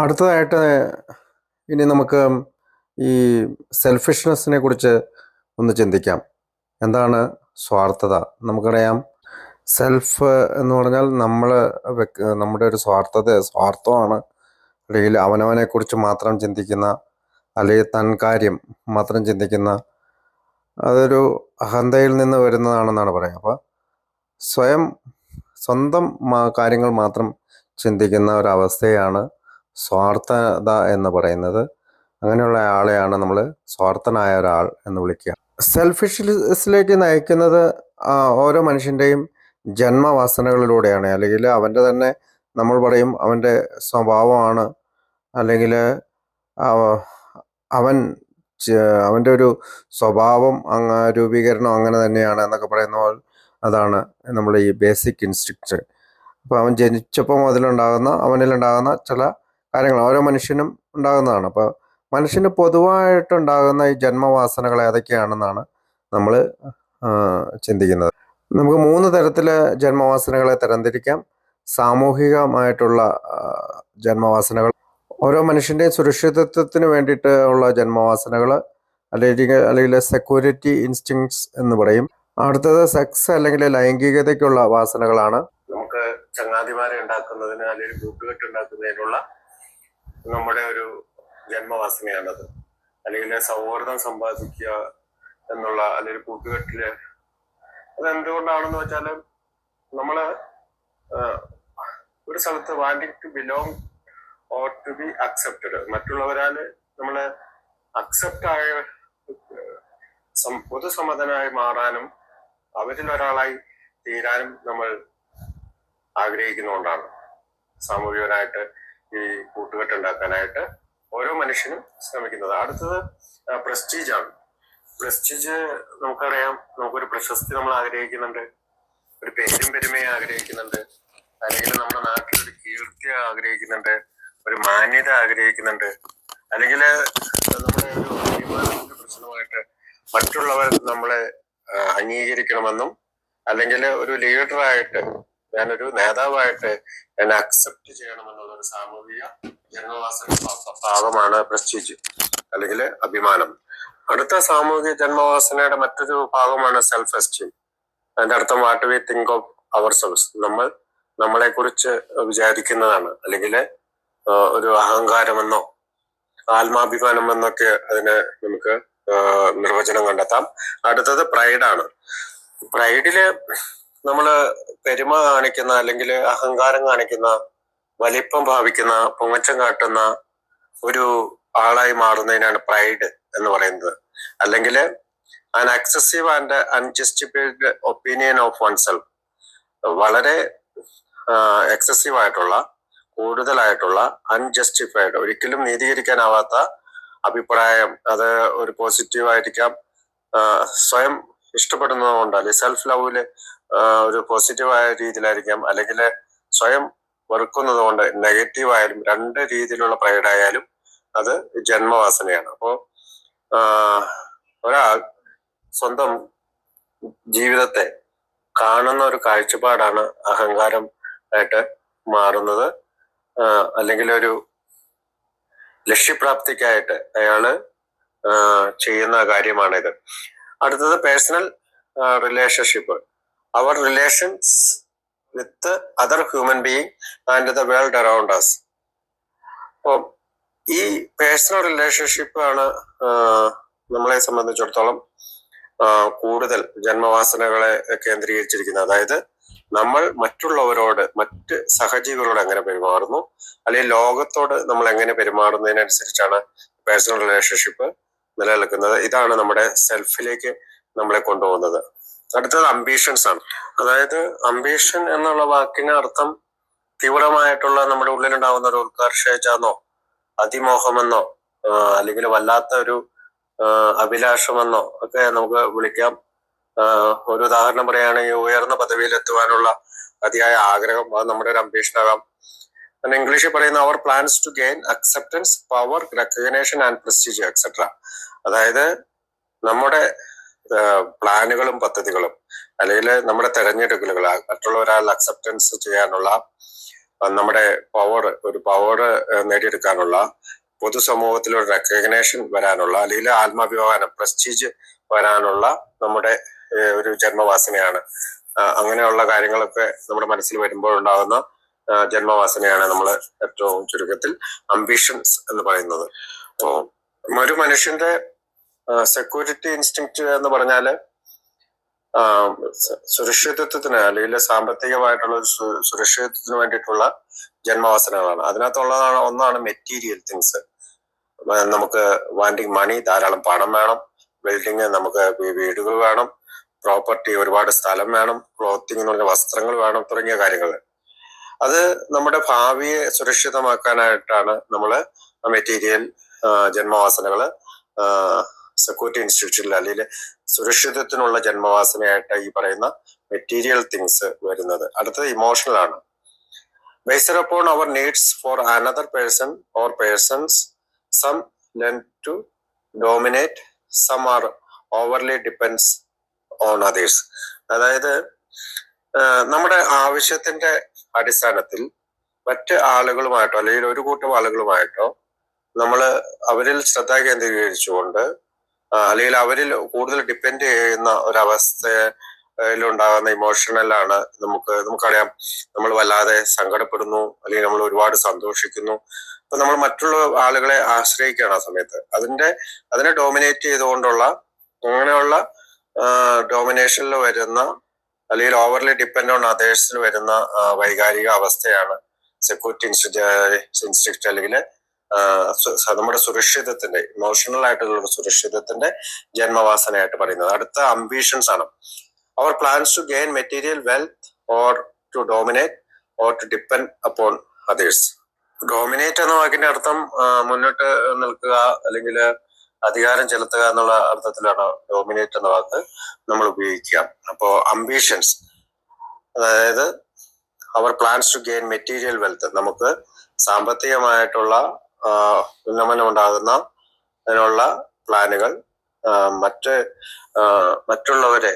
അടുത്തതായിട്ട് ഇനി നമുക്ക് ഈ സെൽഫിഷ്നെസ്സിനെ കുറിച്ച് ഒന്ന് ചിന്തിക്കാം. എന്താണ് സ്വാർത്ഥത? നമുക്കറിയാം, സെൽഫ് എന്ന് പറഞ്ഞാൽ നമ്മുടെ ഒരു സ്വാർത്ഥമാണ്. അല്ലെങ്കിൽ അവനവനെക്കുറിച്ച് മാത്രം ചിന്തിക്കുന്ന, അല്ലെങ്കിൽ തൻ കാര്യം മാത്രം ചിന്തിക്കുന്ന, അതൊരു അഹന്തയിൽ നിന്ന് വരുന്നതാണെന്നാണ് പറയുക. അപ്പോൾ സ്വന്തം കാര്യങ്ങൾ മാത്രം ചിന്തിക്കുന്ന ഒരവസ്ഥയാണ് സ്വാർത്ഥത എന്ന് പറയുന്നത്. അങ്ങനെയുള്ള ആളെയാണ് നമ്മൾ സ്വാർത്ഥനായ ഒരാൾ എന്ന് വിളിക്കുക. സെൽഫിഷ്നെസ്സിലേക്ക് നയിക്കുന്നത് ഓരോ മനുഷ്യൻ്റെയും ജന്മവാസനകളിലൂടെയാണ്. അല്ലെങ്കിൽ അവൻ്റെ തന്നെ, നമ്മൾ പറയും, അവൻ്റെ സ്വഭാവമാണ്. അല്ലെങ്കിൽ അവൻ്റെ ഒരു സ്വഭാവം രൂപീകരണം അങ്ങനെ തന്നെയാണ് എന്നൊക്കെ പറയുന്ന പോലെ അതാണ് നമ്മൾ ഈ ബേസിക് ഇൻസ്റ്റിക്റ്റ്. അപ്പോൾ അവൻ ജനിച്ചപ്പോൾ അവനിലുണ്ടാകുന്ന ചില കാര്യങ്ങൾ ഓരോ മനുഷ്യനും ഉണ്ടാകുന്നതാണ്. അപ്പോൾ മനുഷ്യന് പൊതുവായിട്ടുണ്ടാകുന്ന ഈ ജന്മവാസനകൾ ഏതൊക്കെയാണെന്നാണ് നമ്മൾ ചിന്തിക്കുന്നത്. നമുക്ക് 3 തരത്തിൽ ജന്മവാസനകളെ തരംതിരിക്കാം. സാമൂഹികമായിട്ടുള്ള ജന്മവാസനകൾ, ഓരോ മനുഷ്യൻ്റെയും സുരക്ഷിതത്വത്തിന് വേണ്ടിയിട്ട് ഉള്ള ജന്മവാസനകൾ, അല്ലെങ്കിൽ സെക്യൂരിറ്റി ഇൻസ്റ്റിങ്സ് എന്ന് പറയും. അടുത്തത് സെക്സ് അല്ലെങ്കിൽ ലൈംഗികതയ്ക്കുള്ള വാസനകളാണ്. നമുക്ക് ചങ്ങാതിമാരെ ഉണ്ടാക്കുന്നതിന് അല്ലെങ്കിൽ കൂട്ടുകെട്ട് ഉണ്ടാക്കുന്നതിനുള്ള നമ്മുടെ ഒരു ജന്മവാസനയാണത്. അല്ലെങ്കിൽ സൗഹൃദം സമ്പാദിക്കുക എന്നുള്ള, അല്ലെങ്കിൽ കൂട്ടുകെട്ടില് അതെന്തുകൊണ്ടാണെന്ന് വെച്ചാൽ നമ്മള് ഒരു സ്ഥലത്ത് wanting to belong or to be accepted, മറ്റുള്ളവരാൽ നമ്മള് അക്സെപ്റ്റ് ആയ പൊതുസമ്മതനായി മാറാനും അവരിൽ ഒരാളായി തീരാനും നമ്മൾ ആഗ്രഹിക്കുന്നതുകൊണ്ടാണ് സാമൂഹികനായിട്ട് ഈ കൂട്ടുകെട്ട് ഉണ്ടാക്കാനായിട്ട് ഓരോ മനുഷ്യനും ശ്രമിക്കുന്നത്. അടുത്തത് പ്രസ്റ്റീജ് ആണ്. പ്രസ്റ്റീജ് നമുക്കറിയാം, നമുക്കൊരു പ്രശസ്തി നമ്മൾ ആഗ്രഹിക്കുന്നുണ്ട്, ഒരു പേരും പെരുമയെ ആഗ്രഹിക്കുന്നുണ്ട്, അല്ലെങ്കിൽ നമ്മുടെ നാട്ടിലൊരു കീർത്തി ആഗ്രഹിക്കുന്നുണ്ട്, ഒരു മാന്യത ആഗ്രഹിക്കുന്നുണ്ട്, അല്ലെങ്കിൽ നമ്മുടെ ഒരു അഭിമാനത്തിന്റെ പ്രശ്നമായിട്ട് മറ്റുള്ളവർ നമ്മളെ അംഗീകരിക്കണമെന്നും, അല്ലെങ്കിൽ ഒരു ലീഡറായിട്ട്, ഞാനൊരു നേതാവായിട്ട് എന്നെ അക്സെപ്റ്റ് ചെയ്യണമെന്നുള്ള ഒരു സാമൂഹിക ജന്മവാസന ഭാഗമാണ് പ്രസ്റ്റീജ് അല്ലെങ്കിൽ അഭിമാനം. അടുത്ത സാമൂഹിക ജന്മവാസനയുടെ മറ്റൊരു ഭാഗമാണ് സെൽഫ് എസ്റ്റീം. അതിന്റെ അർത്ഥം what we think of ourselves, നമ്മളെ കുറിച്ച് വിചാരിക്കുന്നതാണ്. അല്ലെങ്കിൽ ഒരു അഹങ്കാരമെന്നോ ആത്മാഭിമാനം എന്നൊക്കെ അതിന് നമുക്ക് നിർവചനം കണ്ടെത്താം. അടുത്തത് പ്രൈഡാണ്. പ്രൈഡില് നമ്മള് പെരുമ കാണിക്കുന്ന, അല്ലെങ്കിൽ അഹങ്കാരം കാണിക്കുന്ന, വലിപ്പം ഭാവിക്കുന്ന, പൊങ്ങച്ചം കാട്ടുന്ന ഒരു ആളായി മാറുന്നതിനാണ് പ്രൈഡ് എന്ന് പറയുന്നത്. അല്ലെങ്കിൽ an excessive and unjustified opinion of oneself, വളരെ എക്സസീവ് ആയിട്ടുള്ള, കൂടുതലായിട്ടുള്ള, അൺജസ്റ്റിഫൈഡ്, ഒരിക്കലും നീതീകരിക്കാനാവാത്ത അഭിപ്രായം. അത് ഒരു പോസിറ്റീവ് ആയിരിക്കാം, സ്വയം ഇഷ്ടപ്പെടുന്നതുകൊണ്ട്, അല്ലെങ്കിൽ സെൽഫ് ലവില് ഒരു പോസിറ്റീവായ രീതിയിലായിരിക്കാം, അല്ലെങ്കിൽ സ്വയം വെറുക്കുന്നത് കൊണ്ട് നെഗറ്റീവ് ആയാലും, 2 രീതിയിലുള്ള പ്രൈഡ് ആയാലും അത് ജന്മവാസനയാണ്. അപ്പോ ഒരാൾ സ്വന്തം ജീവിതത്തെ കാണുന്ന ഒരു കാഴ്ചപ്പാടാണ് അഹങ്കാരം ആയിട്ട് മാറുന്നത്, അല്ലെങ്കിൽ ഒരു ലക്ഷ്യപ്രാപ്തിക്കായിട്ട് അയാള് ചെയ്യുന്ന കാര്യമാണിത്. അടുത്തത് personal relationship, our relations with other human being and the world around us. അപ്പോൾ ഈ പേഴ്സണൽ റിലേഷൻഷിപ്പ് ആണ് നമ്മളെ സംബന്ധിച്ചിടത്തോളം കൂടുതൽ ജന്മവാസനകളെ കേന്ദ്രീകരിച്ചിരിക്കുന്നത്. അതായത് നമ്മൾ മറ്റുള്ളവരോട്, മറ്റ് സഹജീവികളോട് എങ്ങനെ പെരുമാറുന്നു, അല്ലെങ്കിൽ ലോകത്തോട് നമ്മൾ എങ്ങനെ പെരുമാറുന്നതിനനുസരിച്ചാണ് പേഴ്സണൽ റിലേഷൻഷിപ്പ് നിലനിൽക്കുന്നത്. ഇതാണ് നമ്മുടെ സെൽഫിലേക്ക് നമ്മളെ കൊണ്ടുപോകുന്നത്. അടുത്തത് അംബീഷൻസ് ആണ്. അതായത് അംബീഷൻ എന്നുള്ള വാക്കിന് അർത്ഥം തീവ്രമായിട്ടുള്ള നമ്മുടെ ഉള്ളിലുണ്ടാകുന്ന ഒരു ഉത്കർഷേച്ഛയെന്നോ അതിമോഹമെന്നോ അല്ലെങ്കിൽ വല്ലാത്ത ഒരു അഭിലാഷമെന്നോ ഒക്കെ നമുക്ക് വിളിക്കാം. ഒരു ഉദാഹരണം പറയുകയാണെങ്കിൽ ഉയർന്ന പദവിയിൽ എത്തുവാനുള്ള അതിയായ ആഗ്രഹം, അത് നമ്മുടെ ഒരു അംബീഷൻ ആകാം. ഇംഗ്ലീഷിൽ പറയുന്ന their plans to gain acceptance, power, recognition and prestige etcetera. അതായത് നമ്മുടെ പ്ലാനുകളും പദ്ധതികളും, അല്ലെങ്കിൽ നമ്മുടെ തെരഞ്ഞെടുക്കലുകൾ, മറ്റുള്ളവരാൽ അക്സെപ്റ്റൻസ് ചെയ്യാനുള്ള നമ്മുടെ ഒരു പവർ നേടിയെടുക്കാനുള്ള, പൊതുസമൂഹത്തിൽ ഒരു റെക്കഗ്നേഷൻ വരാനുള്ള, അല്ലെങ്കിൽ ആത്മാഭിമാനം, പ്രസ്റ്റീജ് വരാനുള്ള നമ്മുടെ ഒരു ജന്മവാസനയാണ്. അങ്ങനെയുള്ള കാര്യങ്ങളൊക്കെ നമ്മുടെ മനസ്സിൽ വരുമ്പോൾ ഉണ്ടാകുന്ന ജന്മവാസനയാണ് നമ്മൾ ഏറ്റവും ചുരുക്കത്തിൽ അംബിഷൻസ് എന്ന് പറയുന്നത്. അപ്പോൾ ഒരു മനുഷ്യന്റെ സെക്യൂരിറ്റി ഇൻസ്റ്റിങ്ക്റ്റ് എന്ന് പറഞ്ഞാല് സുരക്ഷിതത്വത്തിന് അല്ലെങ്കിൽ സാമ്പത്തികമായിട്ടുള്ള സുരക്ഷിതത്വത്തിന് വേണ്ടിയിട്ടുള്ള ജന്മവാസനകളാണ്. അതിനകത്തുള്ളതാണ് ഒന്നാണ് മെറ്റീരിയൽ തിങ്സ്. നമുക്ക് വാണ്ടിങ് മണി, ധാരാളം പണം വേണം, ബിൽഡിങ്, നമുക്ക് വീടുകൾ വേണം, പ്രോപ്പർട്ടി, ഒരുപാട് സ്ഥലം വേണം, ക്ലോത്തിങ് എന്ന് പറഞ്ഞ വസ്ത്രങ്ങൾ വേണം, തുടങ്ങിയ കാര്യങ്ങൾ. അത് നമ്മുടെ ഭാവിയെ സുരക്ഷിതമാക്കാനായിട്ടാണ് നമ്മൾ മെറ്റീരിയൽ ജന്മവാസനകള് സെക്യൂരിറ്റി ഇൻസ്റ്റിറ്റ്യൂഷനിൽ അല്ലെങ്കിൽ സുരക്ഷിതത്വത്തിനുള്ള ജന്മവാസനയായിട്ട് ഈ പറയുന്ന മെറ്റീരിയൽ തിങ്സ് വരുന്നത്. അടുത്തത് ഇമോഷണൽ ആണ്. Based upon their needs for another person or persons, some lean to dominate, some are overly depends on others. അതായത് നമ്മുടെ ആവശ്യത്തിന്റെ അടിസ്ഥാനത്തിൽ മറ്റ് ആളുകളുമായിട്ടോ അല്ലെങ്കിൽ ഒരു കൂട്ടം ആളുകളുമായിട്ടോ നമ്മൾ അവരിൽ ശ്രദ്ധ കേന്ദ്രീകരിച്ചുകൊണ്ട് അല്ലെങ്കിൽ അവരിൽ കൂടുതൽ ഡിപ്പെൻഡ് ചെയ്യുന്ന ഒരവസ്ഥയിലുണ്ടാകുന്ന ഇമോഷണലാണ് നമുക്കറിയാം. നമ്മൾ വല്ലാതെ സങ്കടപ്പെടുന്നു, അല്ലെങ്കിൽ നമ്മൾ ഒരുപാട് സന്തോഷിക്കുന്നു. അപ്പൊ നമ്മൾ മറ്റുള്ള ആളുകളെ ആശ്രയിക്കുകയാണ് ആ സമയത്ത്. അതിനെ ഡോമിനേറ്റ് ചെയ്തുകൊണ്ടുള്ള, അങ്ങനെയുള്ള ഡോമിനേഷനിൽ വരുന്ന അല്ലെങ്കിൽ ഓവർലി ഡിപ്പെൻഡ് ഓൺ അതേഴ്സിൽ വരുന്ന വൈകാരിക അവസ്ഥയാണ് സെക്യൂരിറ്റി ഇൻസ്റ്റിങ്ക്റ്റ് അല്ലെങ്കിൽ നമ്മുടെ സുരക്ഷിതത്തിന്റെ, ഇമോഷണൽ ആയിട്ടുള്ള സുരക്ഷിതത്തിന്റെ ജന്മവാസനയായിട്ട് പറയുന്നത്. അടുത്ത അംബിഷൻസ് ആണ്. Their plans to gain material wealth or to dominate or to depend upon others. Dominate എന്ന വാക്കിന്റെ അർത്ഥം മുന്നോട്ട് നിൽക്കുക അല്ലെങ്കിൽ അധികാരം ചെലുത്തുക എന്നുള്ള അർത്ഥത്തിലാണ് ഡോമിനേറ്റ് എന്ന വാക്ക് നമ്മൾ ഉപയോഗിക്കുക. അപ്പോ അംബിഷൻസ്, അതായത് their plans to gain material wealth, നമുക്ക് സാമ്പത്തികമായിട്ടുള്ള ഉന്നമനം ഉണ്ടാകുന്ന അതിനുള്ള പ്ലാനുകൾ, മറ്റുള്ളവരെ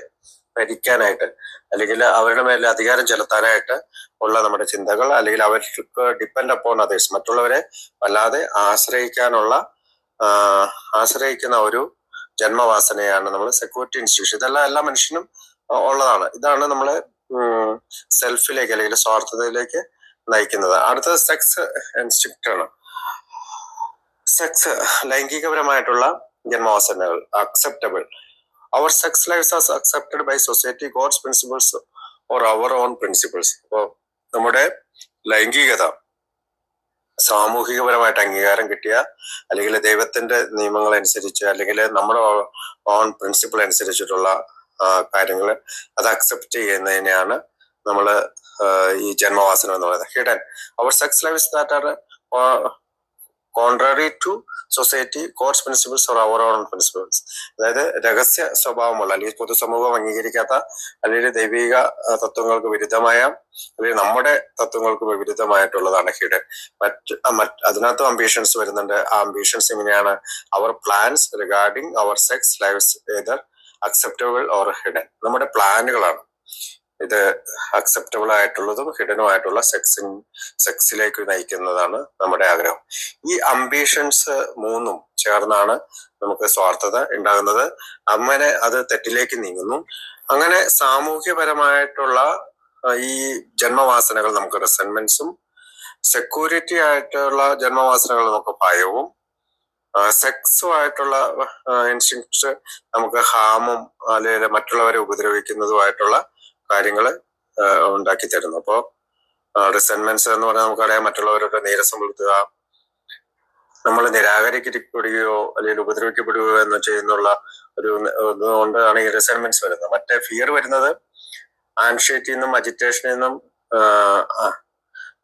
ഭരിക്കാനായിട്ട് അല്ലെങ്കിൽ അവരുടെ മേലെ അധികാരം ചെലുത്താനായിട്ട് ഉള്ള നമ്മുടെ ചിന്തകൾ, അല്ലെങ്കിൽ അവർക്ക് ഡിപ്പെൻഡ് അപ്പോൺ അതേഴ്സ്, മറ്റുള്ളവരെ വല്ലാതെ ആശ്രയിക്കുന്ന ഒരു ജന്മവാസനയാണ് നമ്മൾ സെക്യൂരിറ്റി ഇൻസ്റ്റിറ്റ്യൂഷൻ. ഇതെല്ലാം എല്ലാ മനുഷ്യനും ഉള്ളതാണ്. ഇതാണ് നമ്മളെ സെൽഫിലേക്ക് അല്ലെങ്കിൽ സ്വാർത്ഥതയിലേക്ക് നയിക്കുന്നത്. അടുത്തത് സെക്സ് ഇൻസ്റ്റിങ്ക്റ്റ് ആണ്. സെക്സ്, ലൈംഗികപരമായിട്ടുള്ള ജന്മവാസനകൾ. Acceptable, our sex lifes are accepted by society, God's principles or our own principles. അപ്പോൾ നമ്മുടെ ലൈംഗികത സാമൂഹികപരമായിട്ട് അംഗീകാരം കിട്ടിയ, അല്ലെങ്കിൽ ദൈവത്തിന്റെ നിയമങ്ങൾ അനുസരിച്ച്, അല്ലെങ്കിൽ നമ്മുടെ ഓൺ പ്രിൻസിപ്പിൾ അനുസരിച്ചിട്ടുള്ള കാര്യങ്ങൾ അത് അക്സെപ്റ്റ് ചെയ്യുന്നതിനെയാണ് നമ്മൾ ഈ ജന്മവാസന എന്ന് പറയുന്നത്. Hidden, our sex lives that are contrary to society, codes principles or our own principles. അതായത് രഹസ്യ സ്വഭാവമുള്ള, അല്ലെങ്കിൽ പൊതുസമൂഹം അംഗീകരിക്കാത്ത, അല്ലെങ്കിൽ ദൈവിക തത്വങ്ങൾക്ക് വിരുദ്ധമായ, അല്ലെങ്കിൽ നമ്മുടെ തത്വങ്ങൾക്ക് വിരുദ്ധമായിട്ടുള്ളതാണ് ഹിഡൻ. അതിനകത്ത് അംബിഷൻസ് വരുന്നുണ്ട്. ആ അംബിഷൻസ് എങ്ങനെയാണ്? Our plans regarding our sex lifes either acceptable or hidden. നമ്മുടെ പ്ലാനുകളാണ് ഇത് അക്സെപ്റ്റബിൾ ആയിട്ടുള്ളതും ഹിഡനുമായിട്ടുള്ള സെക്സിലേക്ക് നയിക്കുന്നതാണ് നമ്മുടെ ആഗ്രഹം. ഈ അംബിഷൻസ് മൂന്നും ചേർന്നാണ് നമുക്ക് സ്വാർത്ഥത ഉണ്ടാകുന്നത്. അങ്ങനെ അത് തെറ്റിലേക്ക് നീങ്ങുന്നു. അങ്ങനെ സാമൂഹ്യപരമായിട്ടുള്ള ഈ ജന്മവാസനകൾ നമുക്ക് റിസെന്റ്മെന്റ്സും, സെക്യൂരിറ്റി ആയിട്ടുള്ള ജന്മവാസനകൾ നമുക്ക് ഭയവും, സെക്സുമായിട്ടുള്ള ഇൻസ്റ്റിങ്ക്ട്സ് നമുക്ക് ഹാമും അല്ലെങ്കിൽ മറ്റുള്ളവരെ ഉപദ്രവിക്കുന്നതുമായിട്ടുള്ള കാര്യങ്ങൾ ഉണ്ടാക്കി തരുന്നു. അപ്പോ റിസെന്റ്മെന്റ്സ് എന്ന് പറഞ്ഞാൽ നമുക്കറിയാം, മറ്റുള്ളവരുടെ നീരസം വരുത്തുക, നമ്മൾ നിരാകരിക്കപ്പെടുകയോ അല്ലെങ്കിൽ ഉപദ്രവിക്കപ്പെടുകയോ എന്ന് ചെയ്യുന്നുള്ള ഒരു ഇതുകൊണ്ടാണ് ഈ റിസെന്റ്മെന്റ്സ് വരുന്നത്. മറ്റേ ഫിയർ വരുന്നത് ആൻഷൈറ്റിയിൽ നിന്നും അജിറ്റേഷനിൽ നിന്നും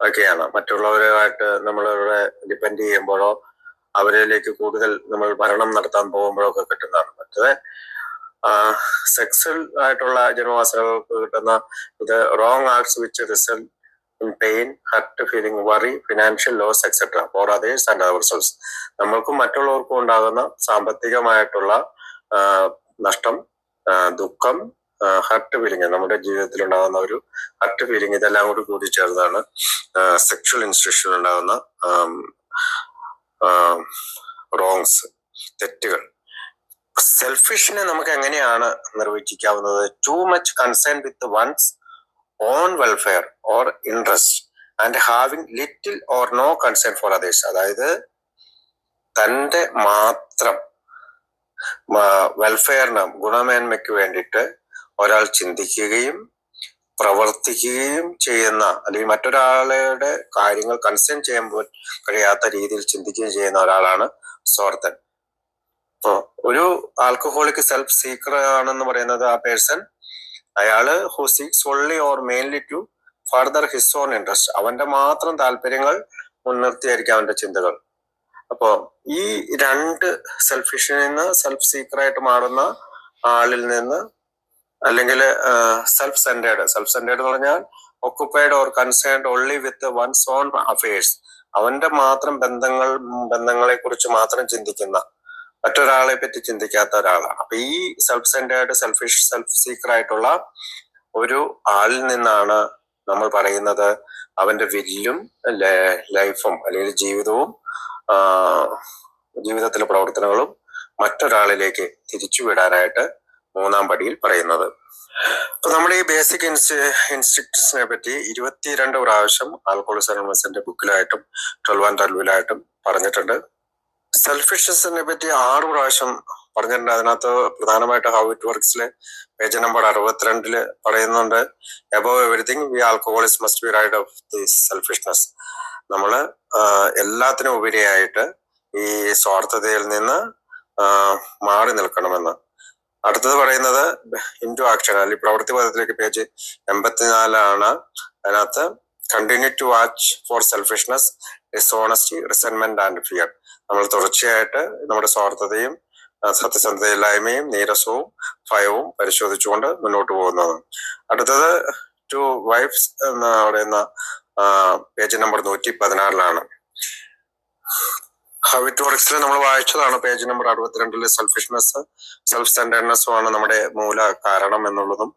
ഒക്കെയാണ്. മറ്റുള്ളവരുമായിട്ട് നമ്മളിവിടെ ഡിപ്പെൻഡ് ചെയ്യുമ്പോഴോ അവരിലേക്ക് കൂടുതൽ നമ്മൾ ഭരണം നടത്താൻ പോകുമ്പോഴോ ഒക്കെ കിട്ടുന്നതാണ്. മറ്റേ സെക്സൽ ആയിട്ടുള്ള ജന്മവാസനകൾക്ക് കിട്ടുന്ന ഇത് wrong acts which result in pain, hurt, feeling, worry, financial loss etcetera for others and ourselves. നമ്മൾക്കും മറ്റുള്ളവർക്കും ഉണ്ടാകുന്ന സാമ്പത്തികമായിട്ടുള്ള നഷ്ടം, ദുഃഖം, ഹർട്ട് ഫീലിംഗ്, നമ്മുടെ ജീവിതത്തിൽ ഉണ്ടാകുന്ന ഒരു ഹർട്ട് ഫീലിംഗ്, ഇതെല്ലാം കൂടി കൂടിച്ചേർന്നാണ് സെക്ഷൽ ഇൻസ്റ്റിറ്റ്യൂഷൻ ഉണ്ടാകുന്ന റോങ്സ്, തെറ്റുകൾ. സെൽഫിഷിനെ നമുക്ക് എങ്ങനെയാണ് നിർവചിക്കാവുന്നത്? Too much concern with one's own welfare or interest and having little or no concern for others. അതായത് തന്റെ മാത്രം വെൽഫെയറിന്, ഗുണമേന്മയ്ക്ക് വേണ്ടിയിട്ട് ഒരാൾ ചിന്തിക്കുകയും പ്രവർത്തിക്കുകയും ചെയ്യുന്ന, അല്ലെങ്കിൽ മറ്റൊരാളുടെ കാര്യങ്ങൾ കൺസേൺ ചെയ്യുമ്പോൾ കഴിയാത്ത രീതിയിൽ ചിന്തിക്കുകയും ചെയ്യുന്ന ഒരാളാണ് സ്വാർത്ഥൻ. ഇപ്പോ ഒരു ആൽക്കഹോളിക് സെൽഫ് സീക്കർ ആണെന്ന് പറയുന്നത് ആ പേഴ്സൺ, അയാള് who seeks only or mainly to further his own interest, അവന്റെ മാത്രം താല്പര്യങ്ങൾ മുൻനിർത്തിയായിരിക്കും അവന്റെ ചിന്തകൾ. അപ്പോ ഈ രണ്ട് സെൽഫിഷിൽ നിന്ന് സെൽഫ് സീക്കറായിട്ട് മാറുന്ന ആളിൽ നിന്ന്, അല്ലെങ്കിൽ സെൽഫ് സെന്റേർഡ് എന്ന് പറഞ്ഞാൽ occupied or concerned only with one's on affairs, അവന്റെ മാത്രം ബന്ധങ്ങളെ കുറിച്ച് മാത്രം ചിന്തിക്കുന്ന, മറ്റൊരാളെ പറ്റി ചിന്തിക്കാത്ത ഒരാളാണ്. അപ്പൊ ഈ self centred, selfish, self seeker ആയിട്ടുള്ള ഒരു ആളിൽ നിന്നാണ് നമ്മൾ പറയുന്നത് അവന്റെ വില്ലും ലൈഫും അല്ലെങ്കിൽ ജീവിതത്തിലെ പ്രവർത്തനങ്ങളും മറ്റൊരാളിലേക്ക് തിരിച്ചുവിടാനായിട്ട് മൂന്നാം പടിയിൽ പറയുന്നത്. അപ്പൊ നമ്മൾ ഈ ബേസിക് ഇൻസ്റ്റിങ്ക്ട്സിനെ പറ്റി 22 പ്രാവശ്യം ആൽക്കഹോളിക്സ് അനോണിമസിന്റെ ബുക്കിലായിട്ടും 12 and 12 പറഞ്ഞിട്ടുണ്ട്. സെൽഫിഷ്നെസിനെ പറ്റി 6 പ്രാവശ്യം പറഞ്ഞിട്ടുണ്ട്. അതിനകത്ത് പ്രധാനമായിട്ട് ഹൗ ഇറ്റ് വർക്ക്സിലെ പേജ് നമ്പർ 62 പറയുന്നുണ്ട്, above everything we alcoholics must be rid of this selfishness. നമ്മള് എല്ലാത്തിനും ഉപരിയായിട്ട് ഈ സ്വാർത്ഥതയിൽ നിന്ന് മാറി നിൽക്കണമെന്ന്. അടുത്തത് പറയുന്നത് ഇൻടു ആക്ഷൻ, അല്ലെങ്കിൽ പ്രവൃത്തി പദത്തിലേക്ക് പേജ് 84 അതിനകത്ത് continue to watch for selfishness, dishonesty, resentment and fear. നമ്മൾ തുടർച്ചയായിട്ട് നമ്മുടെ സ്വാർത്ഥതയും സത്യസന്ധതയില്ലായ്മയും നീരസവും ഭയവും പരിശോധിച്ചുകൊണ്ട് മുന്നോട്ട് പോകുന്നതാണ്. അടുത്തത് ടു വൈഫ്സ് എന്ന് പറയുന്ന പേജ് നമ്പർ 116 ഹൗ ഇറ്റ് വർക്ക്സിൽ നമ്മൾ വായിച്ചതാണ്. പേജ് നമ്പർ 62 സെൽഫിഷ്നെസ്, സെൽഫ് സെന്റേർഡ്നെസ്സും ആണ് നമ്മുടെ മൂല കാരണം എന്നുള്ളതും.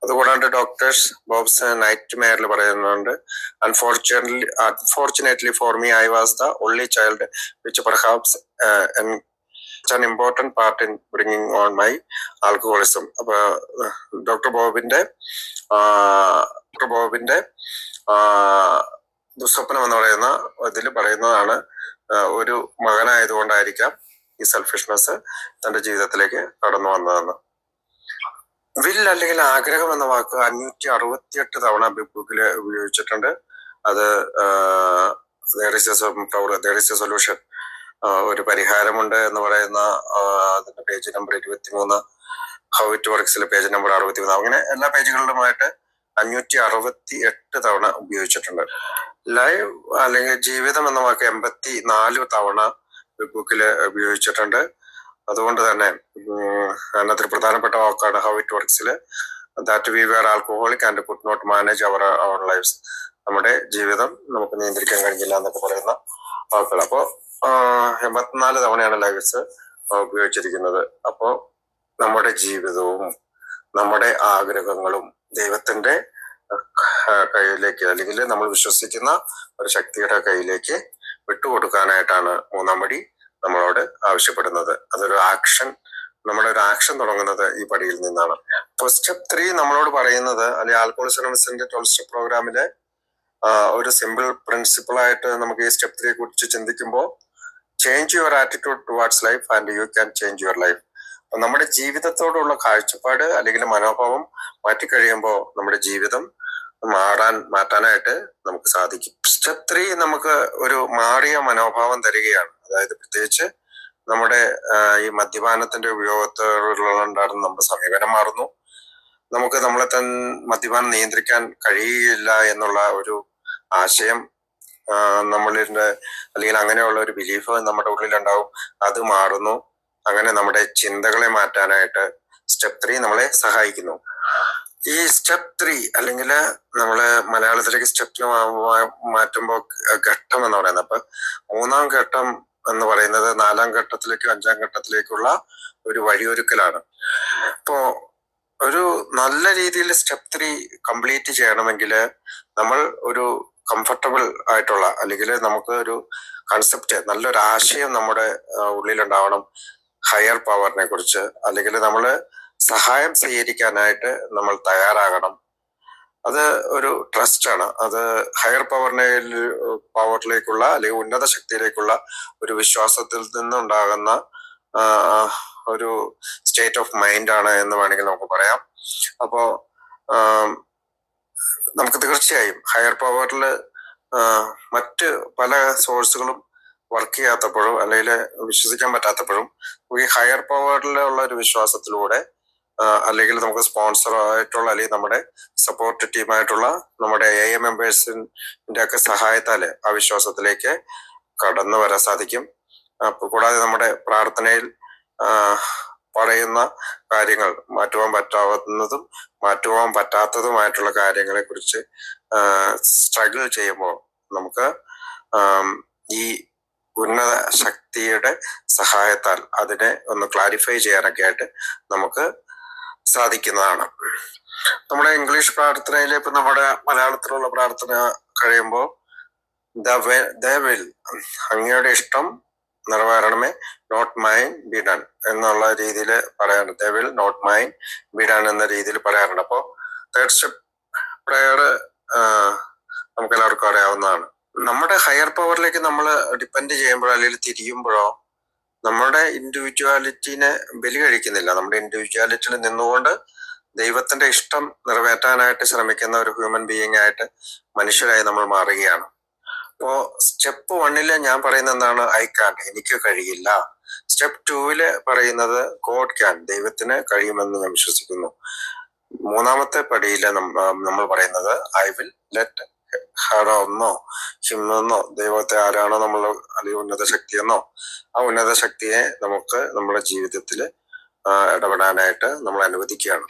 അതുകൂടാണ്ട് ഡോക്ടേഴ്സ് ബോബ്സ് നൈറ്റ് മെയറിൽ പറയുന്നുണ്ട്, unfortunately for me I was the only child which perhaps an important part in bringing on my alcoholism. അപ്പൊ ഡോക്ടർ ബോബിന്റെ ദുസ്വപ്നം എന്ന് പറയുന്ന ഇതിൽ പറയുന്നതാണ്, ഒരു മകനായതുകൊണ്ടായിരിക്കാം ഈ സെൽഫിഷ്നെസ് തന്റെ ജീവിതത്തിലേക്ക് കടന്നു വന്നതെന്ന്. വിൽ അല്ലെങ്കിൽ ആഗ്രഹം എന്ന വാക്ക് 568 തവണ ബിഗ് ബുക്കിൽ ഉപയോഗിച്ചിട്ടുണ്ട്. അത് there is a solution, ഒരു പരിഹാരമുണ്ട് എന്ന് പറയുന്ന അതിന്റെ പേജ് നമ്പർ 23, ഹൗ ഇറ്റ് വർക്ക്സിലെ പേജ് നമ്പർ 63, അങ്ങനെ എല്ലാ പേജുകളിലുമായിട്ട് 568 തവണ ഉപയോഗിച്ചിട്ടുണ്ട്. ലൈവ് അല്ലെങ്കിൽ ജീവിതം എന്ന വാക്ക് 84 തവണ ബിഗ് ബുക്കിൽ ഉപയോഗിച്ചിട്ടുണ്ട്. അതുകൊണ്ട് തന്നെ അതിനകത്ത് പ്രധാനപ്പെട്ട വാക്കാണ് ഹൗ ഇറ്റ് വർക്ക്സിൽ that we were alcoholic and could not manage our lifes, നമ്മുടെ ജീവിതം നമുക്ക് നിയന്ത്രിക്കാൻ കഴിഞ്ഞില്ല എന്നൊക്കെ പറയുന്ന വാക്കുകൾ. അപ്പോ 84 തവണയാണ് ലൈവ്സ് ഉപയോഗിച്ചിരിക്കുന്നത്. അപ്പോ നമ്മുടെ ജീവിതവും നമ്മുടെ ആഗ്രഹങ്ങളും ദൈവത്തിന്റെ കയ്യിലേക്ക്, അല്ലെങ്കിൽ നമ്മൾ വിശ്വസിക്കുന്ന ഒരു ശക്തിയുടെ കയ്യിലേക്ക് വിട്ടുകൊടുക്കാനായിട്ടാണ് മൂന്നാം പടി നമ്മളോട് ആവശ്യപ്പെടുന്നത്. അതൊരു ആക്ഷൻ, നമ്മുടെ ഒരു ആക്ഷൻ തുടങ്ങുന്നത് ഈ പടിയിൽ നിന്നാണ്. അപ്പൊ സ്റ്റെപ്പ് 3 നമ്മളോട് പറയുന്നത്, അല്ലെങ്കിൽ ആൽക്കഹോളിക്സ് അനോണിമസിന്റെ 12 സ്റ്റെപ്പ് പ്രോഗ്രാമിലെ ഒരു സിമ്പിൾ പ്രിൻസിപ്പിൾ ആയിട്ട് നമുക്ക് ഈ സ്റ്റെപ്പ് 3 കുറിച്ച് ചിന്തിക്കുമ്പോൾ, change your attitude towards life and you can change your life. നമ്മുടെ ജീവിതത്തോടുള്ള കാഴ്ചപ്പാട് അല്ലെങ്കിൽ മനോഭാവം മാറ്റിക്കഴിയുമ്പോൾ നമ്മുടെ ജീവിതം മാറ്റാനായിട്ട് നമുക്ക് സാധിക്കും. സ്റ്റെപ്പ് 3 നമുക്ക് ഒരു മാറിയ മനോഭാവം തരികയാണ്. അതായത് പ്രത്യേകിച്ച് നമ്മുടെ ഈ മദ്യപാനത്തിന്റെ ഉപയോഗത്തോടുണ്ടായിരുന്ന നമ്മുടെ സമീപനം മാറുന്നു. നമുക്ക് നമ്മളെ മദ്യപാനം നിയന്ത്രിക്കാൻ കഴിയില്ല എന്നുള്ള ഒരു ആശയം നമ്മളിന്റെ, അല്ലെങ്കിൽ അങ്ങനെയുള്ള ഒരു ബിലീഫ് നമ്മുടെ ഉള്ളിലുണ്ടാവും, അത് മാറുന്നു. അങ്ങനെ നമ്മുടെ ചിന്തകളെ മാറ്റാനായിട്ട് സ്റ്റെപ്പ് 3 നമ്മളെ സഹായിക്കുന്നു. ഈ സ്റ്റെപ്പ് 3 അല്ലെങ്കിൽ നമ്മള് മലയാളത്തിലേക്ക് സ്റ്റെപ്പിന് മാറ്റുമ്പോൾ ഘട്ടം എന്ന് പറയുന്നത്, അപ്പൊ മൂന്നാം ഘട്ടം എന്ന് പറയുന്നത് 4ാം ഘട്ടത്തിലേക്കും 5ാം ഘട്ടത്തിലേക്കുള്ള ഒരു വഴിയൊരുക്കലാണ്. ഇപ്പോ ഒരു നല്ല രീതിയിൽ സ്റ്റെപ്പ് 3 കംപ്ലീറ്റ് ചെയ്യണമെങ്കിൽ നമ്മൾ ഒരു കംഫർട്ടബിൾ ആയിട്ടുള്ള അല്ലെങ്കിൽ നമുക്ക് ഒരു കൺസെപ്റ്റ് നല്ലൊരു ആശയം നമ്മുടെ ഉള്ളിലുണ്ടാവണം ഹയർ പവറിനെ കുറിച്ച്. അല്ലെങ്കിൽ നമ്മൾ സഹായം സ്വീകരിക്കാനായിട്ട് നമ്മൾ തയ്യാറാകണം. അത് ഒരു ട്രസ്റ്റ് ആണ്. അത് ഹയർ പവറിലേക്കുള്ള അല്ലെങ്കിൽ ഉന്നത ശക്തിയിലേക്കുള്ള ഒരു വിശ്വാസത്തിൽ നിന്നുണ്ടാകുന്ന ഒരു സ്റ്റേറ്റ് ഓഫ് മൈൻഡ് ആണ് എന്ന് വേണമെങ്കിൽ നമുക്ക് പറയാം. അപ്പോ നമുക്ക് തീർച്ചയായും ഹയർ പവറിൽ മറ്റ് പല സോഴ്സുകളും വർക്ക് ചെയ്യാത്തപ്പോഴും അല്ലെങ്കിൽ വിശ്വസിക്കാൻ പറ്റാത്തപ്പോഴും ഈ ഹയർ പവറിലുള്ള ഒരു വിശ്വാസത്തിലൂടെ അല്ലെങ്കിൽ നമുക്ക് സ്പോൺസർ ആയിട്ടുള്ള അല്ലെങ്കിൽ നമ്മുടെ സപ്പോർട്ട് ടീമായിട്ടുള്ള നമ്മുടെ AA മെമ്പേഴ്സിന്റെ ഒക്കെ സഹായത്താൽ ആ വിശ്വാസത്തിലേക്ക് കടന്നു വരാൻ സാധിക്കും. കൂടാതെ നമ്മുടെ പ്രാർത്ഥനയിൽ പറയുന്ന കാര്യങ്ങൾ മാറ്റുവാൻ പറ്റാവുന്നതും മാറ്റുവാൻ പറ്റാത്തതുമായിട്ടുള്ള കാര്യങ്ങളെ കുറിച്ച് സ്ട്രഗിൾ ചെയ്യുമ്പോൾ നമുക്ക് ഈ ഉന്നത ശക്തിയുടെ സഹായത്താൽ അതിനെ ഒന്ന് ക്ലാരിഫൈ ചെയ്യാനൊക്കെ ആയിട്ട് നമുക്ക് സാധിക്കുന്നതാണ്. നമ്മുടെ ഇംഗ്ലീഷ് പ്രാർത്ഥനയിൽ ഇപ്പൊ നമ്മുടെ മലയാളത്തിലുള്ള പ്രാർത്ഥന കഴിയുമ്പോൾ അങ്ങയുടെ ഇഷ്ടം നിറവേറണമേ, നോട്ട് മൈൻ ബി ഡൺ എന്നുള്ള രീതിയിൽ പറയാറുണ്ട്. The will not mine be done എന്ന രീതിയിൽ പറയാറുണ്ട്. അപ്പോൾ തേർഡ് സ്റ്റെപ്പ് പ്രയർ നമുക്ക് എല്ലാവർക്കും അറിയാവുന്നതാണ്. നമ്മുടെ ഹയർ പവറിലേക്ക് നമ്മൾ ഡിപ്പെൻഡ് ചെയ്യുമ്പോഴോ അല്ലെങ്കിൽ തിരിയുമ്പോഴോ നമ്മുടെ ഇൻഡിവിജ്വാലിറ്റിനെ ബലി കഴിക്കുന്നില്ല. നമ്മുടെ ഇൻഡിവിജ്വാലിറ്റിയിൽ നിന്നുകൊണ്ട് ദൈവത്തിന്റെ ഇഷ്ടം നിറവേറ്റാനായിട്ട് ശ്രമിക്കുന്ന ഒരു ഹ്യൂമൻ ബീയിങ് ആയിട്ട് മനുഷ്യരായി നമ്മൾ മാറുകയാണ്. അപ്പോ സ്റ്റെപ്പ് 1 ഞാൻ പറയുന്നത് എന്താണ്? ഐ കാൻ, എനിക്ക് കഴിയില്ല. സ്റ്റെപ്പ് 2 പറയുന്നത് ഗോഡ് ക്യാൻ, ദൈവത്തിന് കഴിയുമെന്ന് ഞാൻ വിശ്വസിക്കുന്നു. മൂന്നാമത്തെ പടിയില് നമ്മൾ പറയുന്നത് ഐ വിൽ ലെറ്റ് ഹറെന്നോ ഹിമെന്നോ ദൈവത്തെ ആരാണോ നമ്മൾ അല്ലെങ്കിൽ ഉന്നത ശക്തിയെന്നോ ആ ഉന്നത ശക്തിയെ നമുക്ക് നമ്മുടെ ജീവിതത്തിൽ ഇടപെടാനായിട്ട് നമ്മൾ അനുവദിക്കുകയാണ്.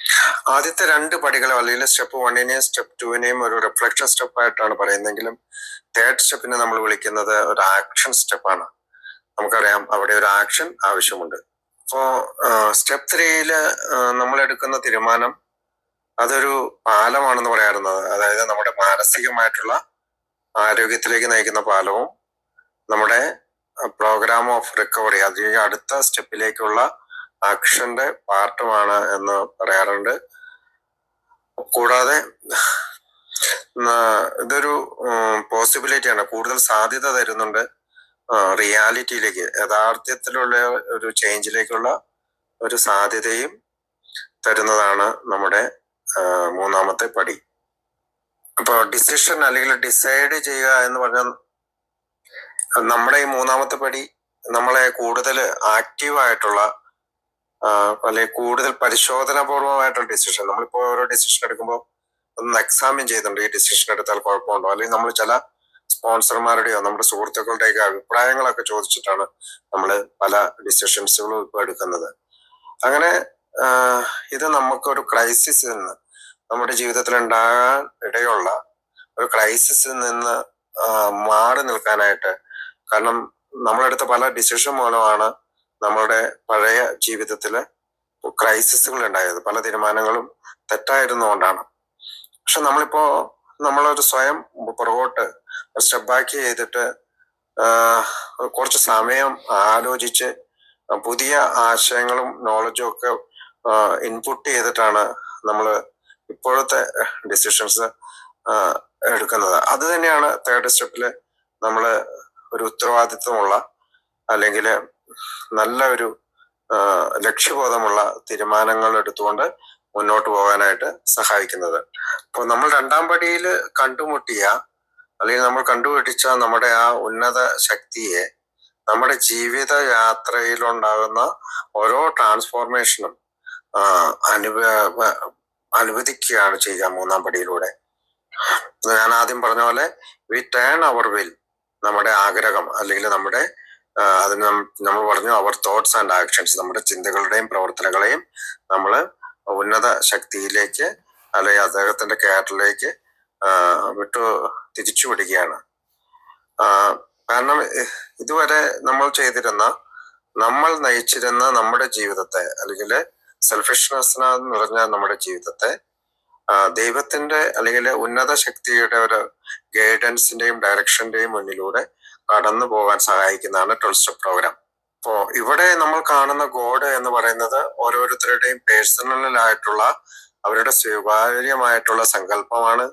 ആദ്യത്തെ 2 പടികൾ അല്ലെങ്കിൽ സ്റ്റെപ്പ് 1നെയും സ്റ്റെപ്പ് 2നെയും ഒരു റിഫ്ലക്ഷൻ സ്റ്റെപ്പ് ആയിട്ടാണ് പറയുന്നതെങ്കിലും തേർഡ് സ്റ്റെപ്പിനെ നമ്മൾ വിളിക്കുന്നത് ഒരു ആക്ഷൻ സ്റ്റെപ്പാണ്. നമുക്കറിയാം അവിടെ ഒരു ആക്ഷൻ ആവശ്യമുണ്ട്. അപ്പോ സ്റ്റെപ്പ് 3 നമ്മൾ എടുക്കുന്ന തീരുമാനം അതൊരു പാലമാണെന്ന് പറയാറുള്ളത്. അതായത് നമ്മുടെ മാനസികമായിട്ടുള്ള ആരോഗ്യത്തിലേക്ക് നയിക്കുന്ന പാലവും നമ്മുടെ പ്രോഗ്രാം ഓഫ് റിക്കവറി അതിന് അടുത്ത സ്റ്റെപ്പിലേക്കുള്ള ആക്ഷന്റെ പാർട്ടുമാണ് എന്ന് പറയാറുണ്ട്. കൂടാതെ ഇതൊരു പോസിബിലിറ്റിയാണ്, കൂടുതൽ സാധ്യത തരുന്നുണ്ട് റിയാലിറ്റിയിലേക്ക്, യഥാർത്ഥത്തിലുള്ള ഒരു ചേഞ്ചിലേക്കുള്ള ഒരു സാധ്യതയും തരുന്നതാണ് നമ്മുടെ മൂന്നാമത്തെ പടി. അപ്പൊ ഡിസിഷൻ അല്ലെങ്കിൽ ഡിസൈഡ് ചെയ്യുക എന്ന് പറഞ്ഞാൽ നമ്മുടെ ഈ മൂന്നാമത്തെ പടി നമ്മളെ കൂടുതൽ ആക്റ്റീവായിട്ടുള്ള അല്ലെങ്കിൽ കൂടുതൽ പരിശോധനാപൂർവമായിട്ടുള്ള ഡിസിഷൻ, നമ്മളിപ്പോ ഓരോ ഡിസിഷൻ എടുക്കുമ്പോൾ ഒന്ന് എക്സാമിൻ ചെയ്യുന്നുണ്ട്, ഈ ഡിസിഷൻ എടുത്താൽ കുഴപ്പമുണ്ടോ, അല്ലെങ്കിൽ നമ്മൾ ചില സ്പോൺസർമാരുടെയോ നമ്മുടെ സുഹൃത്തുക്കളുടെയൊക്കെ അഭിപ്രായങ്ങളൊക്കെ ചോദിച്ചിട്ടാണ് നമ്മൾ പല ഡിസിഷൻസുകളും ഇപ്പൊ എടുക്കുന്നത്. അങ്ങനെ ഇത് നമുക്കൊരു ക്രൈസിസിൽ നിന്ന്, നമ്മുടെ ജീവിതത്തിൽ ഉണ്ടാകാൻ ഇടയുള്ള ഒരു ക്രൈസിസിൽ നിന്ന് മാറി നിൽക്കാനായിട്ട്, കാരണം നമ്മളെടുത്ത പല ഡിസിഷൻ മൂലമാണ് നമ്മളുടെ പഴയ ജീവിതത്തില് ക്രൈസിസുകൾ ഉണ്ടായത്, പല തീരുമാനങ്ങളും തെറ്റായിരുന്നുകൊണ്ടാണ്. പക്ഷെ നമ്മളൊരു സ്വയം പുറകോട്ട് സ്റ്റെപ്പ് ബാക്ക് ചെയ്തിട്ട് കുറച്ച് സമയം ആലോചിച്ച് പുതിയ ആശയങ്ങളും നോളജും ഒക്കെ ഇൻപുട്ട് ചെയ്തിട്ടാണ് നമ്മൾ ഇപ്പോഴത്തെ ഡിസിഷൻസ് എടുക്കുന്നത്. അത് തന്നെയാണ് തേർഡ് സ്റ്റെപ്പില് നമ്മൾ ഒരു ഉത്തരവാദിത്വമുള്ള അല്ലെങ്കിൽ നല്ല ഒരു ലക്ഷ്യബോധമുള്ള തീരുമാനങ്ങൾ എടുത്തുകൊണ്ട് മുന്നോട്ട് പോകാനായിട്ട് സഹായിക്കുന്നത്. അപ്പോൾ നമ്മൾ 2ാം പടിയിൽ കണ്ടുമുട്ടിയ അല്ലെങ്കിൽ നമ്മൾ കണ്ടുപിടിച്ച നമ്മുടെ ആ ഉന്നത ശക്തിയെ നമ്മുടെ ജീവിത യാത്രയിലുണ്ടാകുന്ന ഓരോ ട്രാൻസ്ഫോർമേഷനും അനുവദിക്കുകയാണ് ചെയ്യുക 3ാം പടിയിലൂടെ. ഞാൻ ആദ്യം പറഞ്ഞ പോലെ വി ടേൺ അവർ വിൽ, നമ്മുടെ ആഗ്രഹം അല്ലെങ്കിൽ നമ്മുടെ അതിന് നമ്മൾ പറഞ്ഞു അവർ തോട്ട്സ് ആൻഡ് ആക്ഷൻസ്, നമ്മുടെ ചിന്തകളുടെയും പ്രവർത്തനങ്ങളെയും നമ്മൾ ഉന്നത ശക്തിയിലേക്ക് അല്ലെങ്കിൽ അദ്ദേഹത്തിന്റെ കെയറിലേക്ക് തിരിച്ചു വിടുകയാണ്. കാരണം ഇതുവരെ നമ്മൾ നയിച്ചിരുന്ന നമ്മുടെ ജീവിതത്തെ അല്ലെങ്കിൽ സെൽഫിഷ്നെസ് നിറഞ്ഞ നമ്മുടെ ജീവിതത്തെ ദൈവത്തിന്റെ അല്ലെങ്കിൽ ഉന്നത ശക്തിയുടെ ഒരു ഗൈഡൻസിന്റെയും ഡയറക്ഷന്റെയും മുന്നിലൂടെ കടന്നു പോകാൻ സഹായിക്കുന്നതാണ് 12 സ്റ്റെപ്പ് പ്രോഗ്രാം. അപ്പോ ഇവിടെ നമ്മൾ കാണുന്ന ഗോഡ് എന്ന് പറയുന്നത് ഓരോരുത്തരുടെയും പേഴ്സണലായിട്ടുള്ള അവരുടെ സ്വകാര്യമായിട്ടുള്ള സങ്കല്പമാണ്,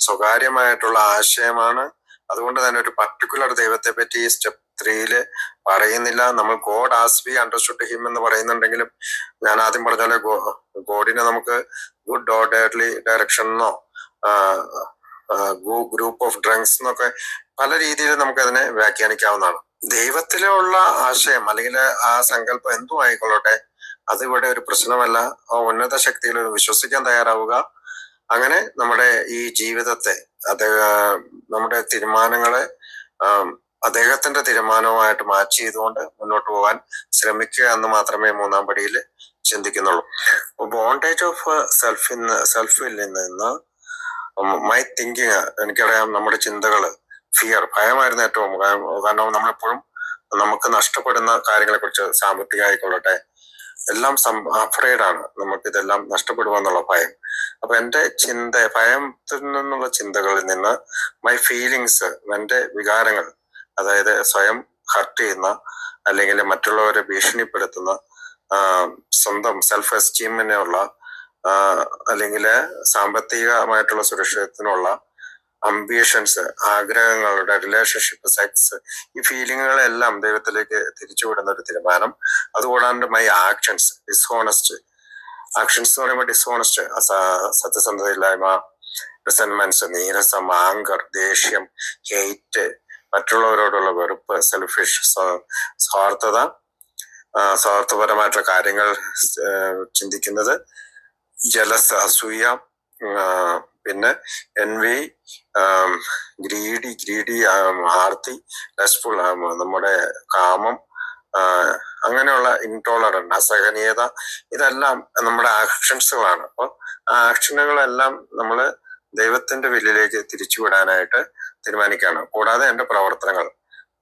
സ്വകാര്യമായിട്ടുള്ള ആശയമാണ്. അതുകൊണ്ട് തന്നെ ഒരു പർട്ടിക്കുലർ ദൈവത്തെ പറ്റി സ്റ്റെപ്പ് 3 പറയുന്നില്ല. നമ്മൾ God as we understood him എന്ന് പറയുന്നുണ്ടെങ്കിലും ഞാൻ ആദ്യം പറഞ്ഞ പോലെ ഗോഡിനെ നമുക്ക് ഗുഡ് ഓർഡർലി ഡയറക്ഷൻ എന്നോ ഗ്രൂപ്പ് ഓഫ് ഡ്രങ്ക്സ് എന്നൊക്കെ പല രീതിയിൽ നമുക്ക് അതിനെ വ്യാഖ്യാനിക്കാവുന്നതാണ്. ദൈവത്തിലുള്ള ആശയം അല്ലെങ്കിൽ ആ സങ്കല്പം എന്തും ആയിക്കൊള്ളട്ടെ, അതിവിടെ ഒരു പ്രശ്നമല്ല. ആ ഉന്നത ശക്തിയിൽ വിശ്വസിക്കാൻ തയ്യാറാവുക. അങ്ങനെ നമ്മുടെ ഈ ജീവിതത്തെ നമ്മുടെ തീരുമാനങ്ങളെ അദ്ദേഹത്തിന്റെ തീരുമാനവുമായിട്ട് മാച്ച് ചെയ്തുകൊണ്ട് മുന്നോട്ട് പോകാൻ ശ്രമിക്കുക എന്ന് മാത്രമേ 3-ാം പടിയിൽ ചിന്തിക്കുന്നുള്ളൂ. ബോണ്ടേജ് ഓഫ് സെൽഫിൽ നിന്ന് മൈ തിങ്കിങ്, എനിക്കറിയാം നമ്മുടെ ചിന്തകള് ഫിയർ, ഭയമായിരുന്നു ഏറ്റവും. കാരണം നമ്മളെപ്പോഴും നമുക്ക് നഷ്ടപ്പെടുന്ന കാര്യങ്ങളെ കുറിച്ച്, സാമ്പത്തികമായിക്കൊള്ളട്ടെ, എല്ലാം അഫ്രൈഡാണ്, നമുക്കിതെല്ലാം നഷ്ടപ്പെടുമെന്നുള്ള ഭയം. അപ്പൊ എന്റെ ഭയത്തിൽ നിന്നുള്ള ചിന്തകളിൽ നിന്ന് മൈ ഫീലിങ്സ്, എന്റെ വികാരങ്ങൾ, അതായത് സ്വയം ഹർട്ട് ചെയ്യുന്ന അല്ലെങ്കിൽ മറ്റുള്ളവരെ ഭീഷണിപ്പെടുത്തുന്ന, സ്വന്തം സെൽഫ് എസ്റ്റീമിനുള്ള അല്ലെങ്കിൽ സാമ്പത്തികമായിട്ടുള്ള സുരക്ഷിതത്തിനുള്ള അംബിഷൻസ്, ആഗ്രഹങ്ങളുടെ, റിലേഷൻഷിപ്പ്, സെക്സ്, ഈ ഫീലിങ്ങുകളെല്ലാം ദൈവത്തിലേക്ക് തിരിച്ചുവിടുന്ന ഒരു തീരുമാനം. അതുകൂടാണ്ട് മൈ ആക്ഷൻസ്, ആക്ഷൻസ് എന്ന് പറയുമ്പോൾ ഡിസ്ഹോണസ്റ്റ്, സത്യസന്ധതയില്ലായ്മ, റിസെന്റ്മെന്റ്സ്, നീരസം, ആങ്കർ, ദേഷ്യം, ഹെയ്റ്റ്, മറ്റുള്ളവരോടുള്ള വെറുപ്പ്, സെൽഫിഷ്, സ്വാർത്ഥപരമായിട്ടുള്ള കാര്യങ്ങൾ ചിന്തിക്കുന്നത്, ജലസ്, അസൂയ, പിന്നെ എൻവി, ഗ്രീഡി, ആർത്തി, ലസ്റ്റ്ഫുൾ, നമ്മുടെ കാമം, അങ്ങനെയുള്ള ഇൻടോളറൻറ്റ്, അസഹനീയത, ഇതെല്ലാം നമ്മുടെ ആക്ഷൻസുകളാണ്. അപ്പോൾ ആ ആക്ഷനുകളെല്ലാം നമ്മൾ ദൈവത്തിന്റെ വില്ലിലേക്ക് തിരിച്ചുവിടാനായിട്ട് തീരുമാനിക്കുകയാണ്. കൂടാതെ എന്റെ പ്രവർത്തനങ്ങൾ,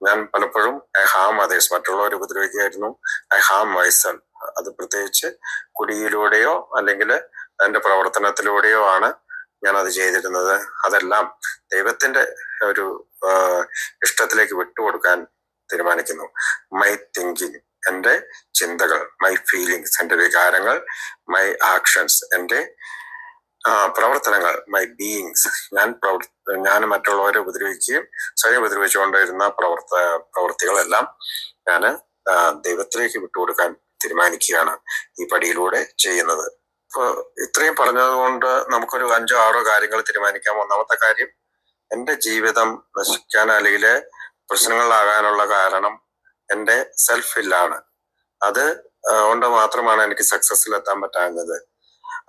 ഞാൻ പലപ്പോഴും ഐ ഹാം അതേഴ്സ്, മറ്റുള്ളവർ ഉപദ്രവിക്കുകയായിരുന്നു. ഐ ഹാം മൈസെൽഫ്, അത് പ്രത്യേകിച്ച് കുടിയിലൂടെയോ അല്ലെങ്കിൽ എന്റെ പ്രവർത്തനത്തിലൂടെയോ ആണ് ഞാൻ അത് ചെയ്തിരുന്നത്. അതെല്ലാം ദൈവത്തിന്റെ ഒരു ഇഷ്ടത്തിലേക്ക് വിട്ടുകൊടുക്കാൻ തീരുമാനിക്കുന്നു. മൈ തിങ്കിങ്, എന്റെ ചിന്തകൾ, മൈ ഫീലിങ്സ്, എന്റെ വികാരങ്ങൾ, മൈ ആക്ഷൻസ്, എന്റെ പ്രവർത്തനങ്ങൾ, മൈ ബീയിങ്സ്, ഞാൻ മറ്റുള്ളവരെ ഉപദ്രവിക്കുകയും സ്വയം ഉപദ്രവിച്ചുകൊണ്ടിരുന്ന പ്രവൃത്തികളെല്ലാം ഞാൻ ദൈവത്തിലേക്ക് വിട്ടുകൊടുക്കാൻ തീരുമാനിക്കുകയാണ് ഈ പടിയിലൂടെ ചെയ്യുന്നത്. ഇപ്പൊ ഇത്രയും പറഞ്ഞതുകൊണ്ട് നമുക്കൊരു 5-6 കാര്യങ്ങൾ തീരുമാനിക്കാം. ഒന്നാമത്തെ കാര്യം, എന്റെ ജീവിതം നശിക്കാൻ അല്ലെങ്കിൽ പ്രശ്നങ്ങളിലാകാനുള്ള കാരണം എന്റെ സെൽഫില്ലാണ്. അത് കൊണ്ട് മാത്രമാണ് എനിക്ക് സക്സസ്സിലെത്താൻ പറ്റാഞ്ഞത്.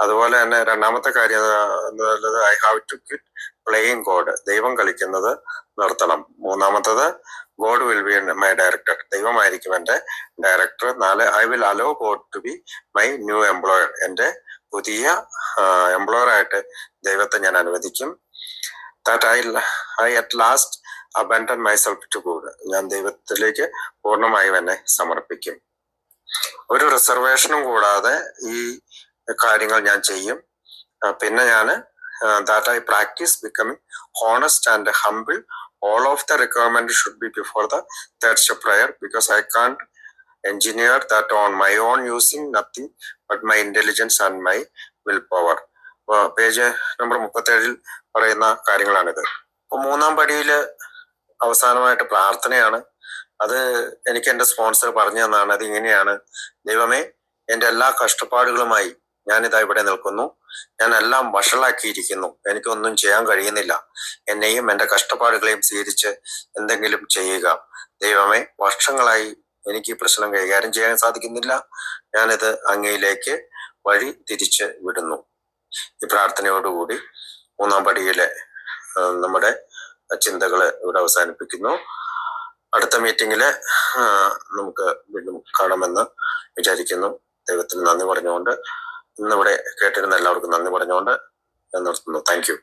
അതുപോലെ തന്നെ രണ്ടാമത്തെ കാര്യം എന്നുള്ളത്, I have to quit playing God, ദൈവം കളിക്കുന്നത് നിർത്തണം. മൂന്നാമത്തത്, God will be my director, ദൈവമായിരിക്കും എന്റെ director. 4, I will allow God to be my new employer, എന്റെ പുതിയ എംപ്ലോയർ ആയിട്ട് ദൈവത്തെ ഞാൻ അനുവദിക്കും. That I at last abandon myself to God, ഞാൻ ദൈവത്തിലേക്ക് പൂർണ്ണമായും എന്നെ സമർപ്പിക്കും. ഒരു റിസർവേഷനും കൂടാതെ ഈ കാര്യങ്ങൾ ഞാൻ ചെയ്യും. പിന്നെ ഞാൻ that I practice becoming honest and humble. All of the requirement should be before the third step prayer, because I can't engineer that on my own using nothing but my intelligence and my willpower. Page number 37 പറയുന്ന കാര്യങ്ങളാണിത്. അപ്പൊ 3-ാം പടിയിൽ അവസാനമായിട്ട് പ്രാർത്ഥനയാണ്. അത് എനിക്ക് എന്റെ sponsor പറഞ്ഞു തന്നാണ്. അത് ഇങ്ങനെയാണ്: ദൈവമേ, എന്റെ എല്ലാ കഷ്ടപ്പാടുകളുമായി ഞാനിതാ ഇവിടെ നിൽക്കുന്നു. ഞാൻ എല്ലാം വഷളാക്കിയിരിക്കുന്നു. എനിക്കൊന്നും ചെയ്യാൻ കഴിയുന്നില്ല. എന്നെയും എന്റെ കഷ്ടപ്പാടുകളെയും സ്വീകരിച്ച് എന്തെങ്കിലും ചെയ്യുക. ദൈവമേ, വർഷങ്ങളായി എനിക്ക് ഈ പ്രശ്നം കൈകാര്യം ചെയ്യാൻ സാധിക്കുന്നില്ല. ഞാനിത് അങ്ങയിലേക്ക് വഴി തിരിച്ച് വിടുന്നു. ഈ പ്രാർത്ഥനയോടുകൂടി 3-ാം പടിയിലെ നമ്മുടെ ചിന്തകള് ഇവിടെ അവസാനിപ്പിക്കുന്നു. അടുത്ത മീറ്റിംഗില് നമുക്ക് വീണ്ടും കാണാമെന്ന് വിചാരിക്കുന്നു. ദൈവത്തിന് നന്ദി പറഞ്ഞുകൊണ്ട്, ഇന്നിവിടെ കേട്ടിരുന്ന എല്ലാവർക്കും നന്ദി പറഞ്ഞുകൊണ്ട് ഞാൻ നിർത്തുന്നു. Thank you.